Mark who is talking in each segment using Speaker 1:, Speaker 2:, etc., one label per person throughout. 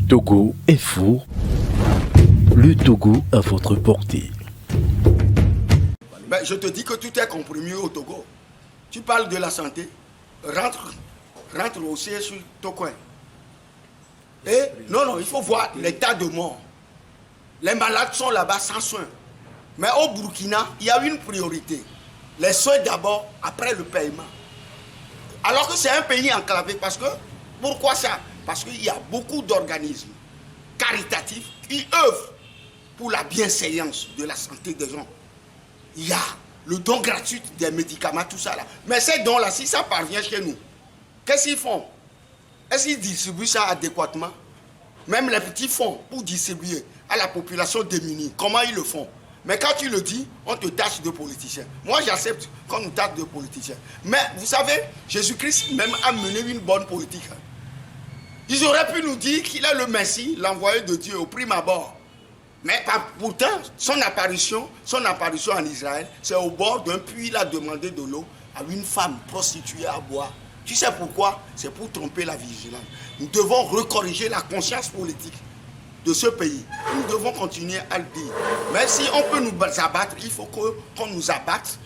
Speaker 1: Togo est fou. Le Togo à votre portée.
Speaker 2: Ben, je te dis que tout est compromis au Togo. Tu parles de la santé, rentre aussi sur ton coin. Et non, il faut voir l'état de mort. Les malades sont là-bas sans soins. Mais au Burkina, il y a une priorité. Les soins d'abord, après le paiement. Alors que c'est un pays enclavé. Pourquoi ça? Parce qu'il y a beaucoup d'organismes caritatifs qui œuvrent pour la bienséance de la santé des gens. Il y a le don gratuit des médicaments, tout ça là. Mais ces dons-là, si ça parvient chez nous, qu'est-ce qu'ils font? Est-ce qu'ils distribuent ça adéquatement? Même les petits fonds pour distribuer à la population démunie, comment ils le font? Mais quand tu le dis, on te tache de politicien. Moi, j'accepte qu'on nous tache de politicien. Mais vous savez, Jésus-Christ même a mené une bonne politique. Ils auraient pu nous dire qu'il est le Messie, l'envoyé de Dieu au prime abord. Mais pourtant, son apparition en Israël, c'est au bord d'un puits, il a demandé de l'eau à une femme prostituée à boire. Tu sais pourquoi? C'est pour tromper la vigilance. Nous devons recorriger la conscience politique de ce pays. Nous devons continuer à le dire. Mais si on peut nous abattre, il faut qu'on nous abatte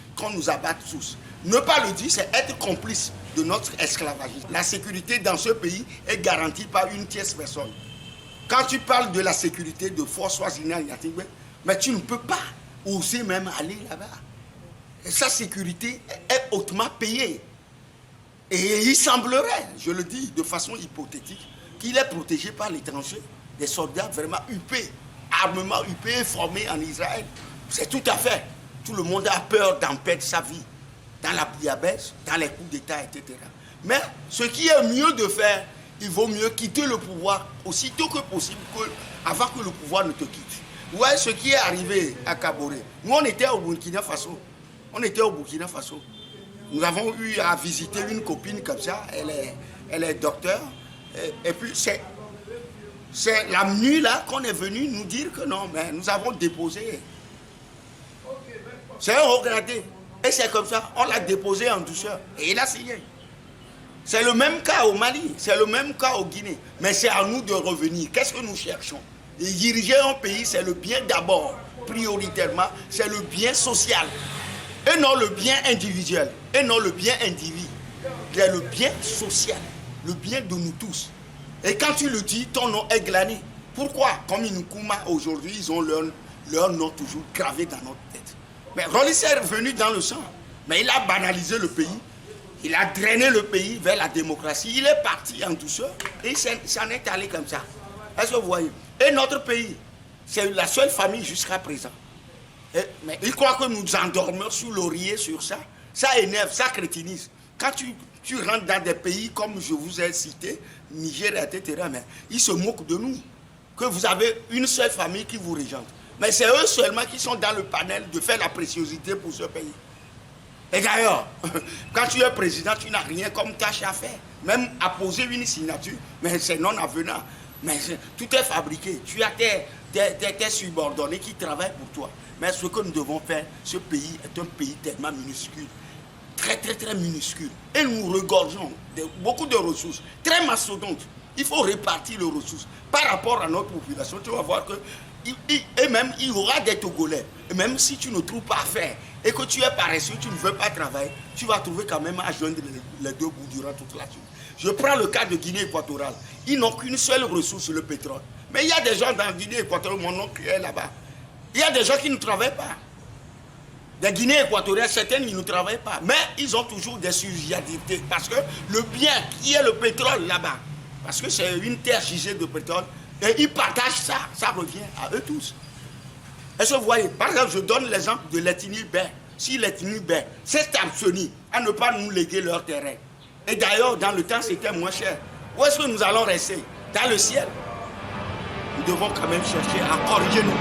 Speaker 2: tous. Ne pas le dire, c'est être complice de notre esclavagisme. La sécurité dans ce pays est garantie par une tierce personne. Quand tu parles de la sécurité de Fort Swaziland, mais tu ne peux pas oser même aller là-bas. Et sa sécurité est hautement payée. Et il semblerait, je le dis de façon hypothétique, qu'il est protégé par l'étranger, des soldats vraiment huppés, armement huppés, formés en Israël. C'est tout à fait. Tout le monde a peur d'en perdre sa vie, dans la bouillabaisse, dans les coups d'État, etc. Mais ce qui est mieux de faire, il vaut mieux quitter le pouvoir aussitôt que possible, avant que le pouvoir ne te quitte. Ouais, ce qui est arrivé à Kaboré. Nous, on était au Burkina Faso. Nous avons eu à visiter une copine comme ça. Elle est docteur. Et puis, c'est la nuit là qu'on est venu nous dire que non, mais nous avons déposé. C'est un haut gradé. Et c'est comme ça, on l'a déposé en douceur. Et il a signé. C'est le même cas au Mali, c'est le même cas au Guinée. Mais c'est à nous de revenir. Qu'est-ce que nous cherchons? Et diriger un pays, c'est le bien d'abord, prioritairement, c'est le bien social. Et non le bien individuel. Et non le bien individu. C'est le bien social, le bien de nous tous. Et quand tu le dis, ton nom est glané. Pourquoi? Comme Inukuma, aujourd'hui, ils ont leur nom toujours gravé dans notre tête. Mais Rollis est revenu dans le sang. Mais il a banalisé le pays. Il a drainé le pays vers la démocratie. Il est parti en douceur et il s'en est allé comme ça. Est-ce que vous voyez? Et notre pays, c'est la seule famille jusqu'à présent. Mais il croit que nous endormons sous l'oreiller sur ça. Ça énerve, ça crétinise. Quand tu rentres dans des pays comme je vous ai cité, Niger, etc., mais ils se moquent de nous. Que vous avez une seule famille qui vous régente. Mais c'est eux seulement qui sont dans le panel de faire la préciosité pour ce pays. Et d'ailleurs, quand tu es président, tu n'as rien comme tâche à faire. Même à poser une signature, mais c'est non avenant. Mais tout est fabriqué. Tu as tes subordonnés qui travaillent pour toi. Mais ce que nous devons faire, ce pays est un pays tellement minuscule. Très, très, très minuscule. Et nous regorgeons beaucoup de ressources. Très mastodontes. Il faut répartir les ressources. Par rapport à notre population, tu vas voir que et même il y aura des Togolais. Et même si tu ne trouves pas à faire et que tu es paresseux, tu ne veux pas travailler, tu vas trouver quand même à joindre les deux bouts durant toute la journée. Je prends le cas de Guinée équatoriale. Ils n'ont qu'une seule ressource, le pétrole. Mais il y a des gens dans Guinée équatoriale, mon oncle est là-bas. Il y a des gens qui ne travaillent pas. Des Guinéens équatoriens, certaines, ils ne travaillent pas. Mais ils ont toujours des subsidiarités. Parce que le bien qui est le pétrole là-bas, parce que c'est une terre gisée de pétrole, et ils partagent ça, ça revient à eux tous. Est-ce que vous voyez? Par exemple, je donne l'exemple de l'ethnie Bain. Si l'ethnie Bain s'est abstenue à ne pas nous léguer leur terrain, et d'ailleurs, dans le temps, c'était moins cher, où est-ce que nous allons rester? Dans le ciel. Nous devons quand même chercher à corriger nos